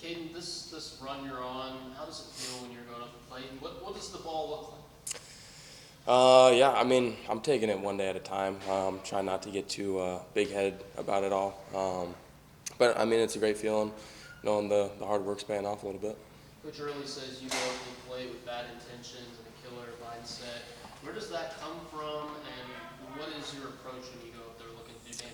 Caden, this run you're on, how does it feel when you're going up the plate? And what does the ball look like? Yeah, I mean, I'm taking it one day at a time. Trying not to get too big-headed about it all. But, I mean, it's a great feeling knowing the hard work's paying off a little bit. Coach Early says you go up to the plate with bad intentions and a killer mindset. Where does that come from, and what is your approach when you go up there looking to do damage?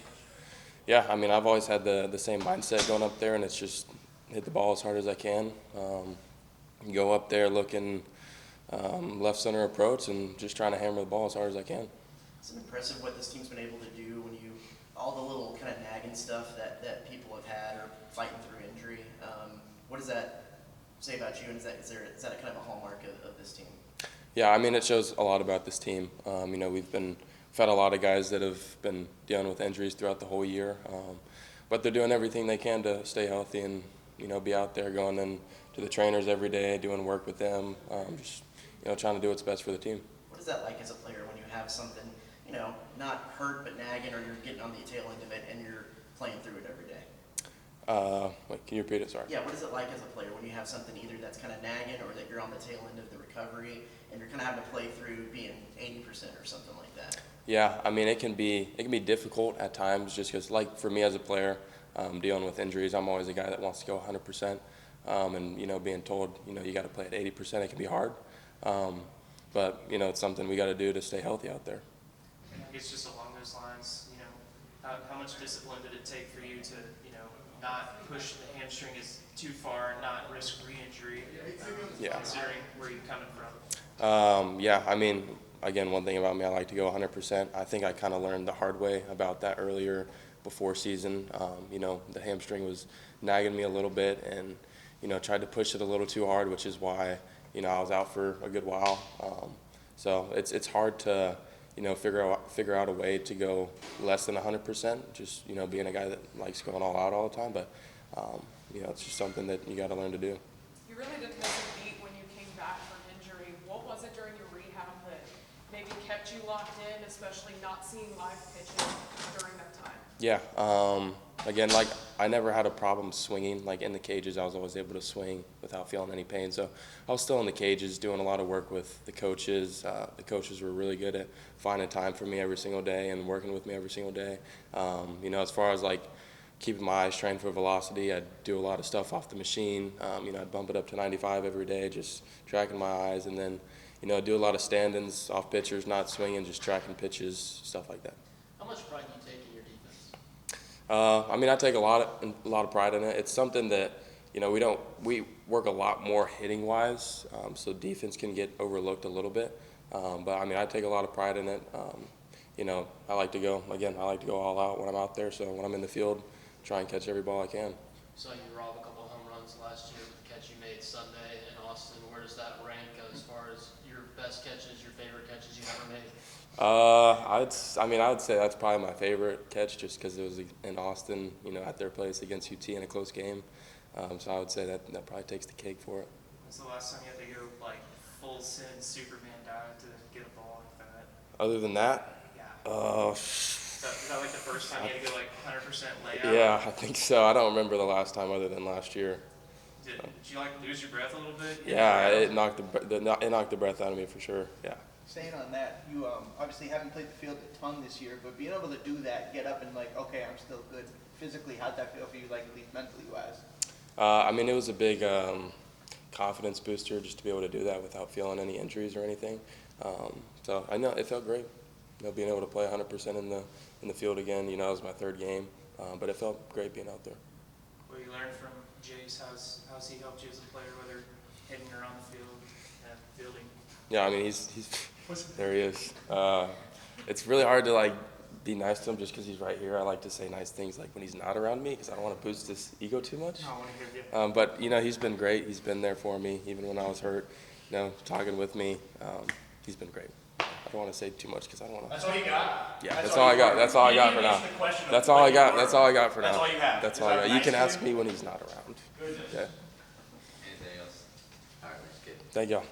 Yeah, I mean, I've always had the same mindset going up there, and it's just hit the ball as hard as I can. Go up there looking left center approach and just trying to hammer the ball as hard as I can. It's impressive what this team's been able to do when you, all the little kind of nagging stuff that people have had or fighting through injury. What does that say about you, and is that a kind of a hallmark of this team? Yeah, I mean, it shows a lot about this team. You know, we've had a lot of guys that have been dealing with injuries throughout the whole year, but they're doing everything they can to stay healthy and, you know, be out there going in to the trainers every day, doing work with them, just, you know, trying to do what's best for the team. What is that like as a player when you have something, you know, not hurt but nagging, or you're getting on the tail end of it and you're playing through it every day? Wait, can you repeat it? Sorry. Yeah, what is it like as a player when you have something either that's kind of nagging or that you're on the tail end of the recovery and you're kind of having to play through being 80% or something like that? Yeah, I mean, it can be difficult at times just because, like, for me as a player, dealing with injuries, I'm always a guy that wants to go 100%, and, you know, being told, you know, you got to play at 80%, it can be hard, but, you know, it's something we got to do to stay healthy out there. I guess just along those lines, you know, how much discipline did it take for you to, you know, not push the hamstring too far, not risk re-injury, considering where you're coming from? Yeah, I mean, again, one thing about me, I like to go 100%. I think I kind of learned the hard way about that earlier before season. You know, the hamstring was nagging me a little bit, and, you know, tried to push it a little too hard, which is why, you know, I was out for a good while. So it's hard to, you know, figure out a way to go less than 100%. Just, you know, being a guy that likes going all out all the time, but you know, it's just something that you got to learn to do. You really didn't miss a beat when you came back from injury. What was it during your rehab that maybe kept you locked in, especially not seeing live pitches during that time? Yeah. Again, like, I never had a problem swinging. Like, in the cages, I was always able to swing without feeling any pain. So I was still in the cages doing a lot of work with the coaches. The coaches were really good at finding time for me every single day and working with me every single day. You know, as far as, like, keeping my eyes trained for velocity, I'd do a lot of stuff off the machine. You know, I'd bump it up to 95 every day, just tracking my eyes. And then, you know, do a lot of stand-ins off pitchers, not swinging, just tracking pitches, stuff like that. How much pride do you take in your defense? I mean, I take a lot of pride in it. It's something that, you know, we work a lot more hitting wise, so defense can get overlooked a little bit. But I mean, I take a lot of pride in it. You know, I like to go all out when I'm out there. So when I'm in the field, try and catch every ball I can. So you robbed a couple home runs last year with the catch you made Sunday in Austin. Where does that rank as far as your best catches, your favorite catches you've ever made? I would say that's probably my favorite catch, just because it was in Austin, you know, at their place against UT in a close game. So I would say that probably takes the cake for it. When's the last time you had to go, like, full send Superman dive to get a ball like that? Other than that? Yeah. Is that like the first time you had to go, like, 100% layout? Yeah, I think so. I don't remember the last time other than last year. Did you, like, lose your breath a little bit? Yeah, it knocked the breath out of me for sure. Yeah. Staying on that, you obviously haven't played the field a ton this year, but being able to do that, get up and, like, okay, I'm still good physically, how'd that feel for you, like, at least mentally wise? I mean, it was a big confidence booster just to be able to do that without feeling any injuries or anything. So I know it felt great, you know, being able to play 100% in the field again. You know, it was my third game, but it felt great being out there. What you learned from Jace, how's he helped you as a player, whether hitting or on the field and fielding? Yeah, I mean, he's there he is. It's really hard to, like, be nice to him just because he's right here. I like to say nice things, like, when he's not around me, because I don't want to boost his ego too much. No, I want to hear you. But, you know, he's been great. He's been there for me even when I was hurt, you know, talking with me. He's been great. I don't want to say too much because I don't want to. That's all you got? Yeah, that's all I got. That's all I got for now. That's all I got. That's all I got for now. That's all you have? That's all I got. You can ask me when he's not around. Goodness. Yeah. Anything else? All right, let's get it. Thank y'all.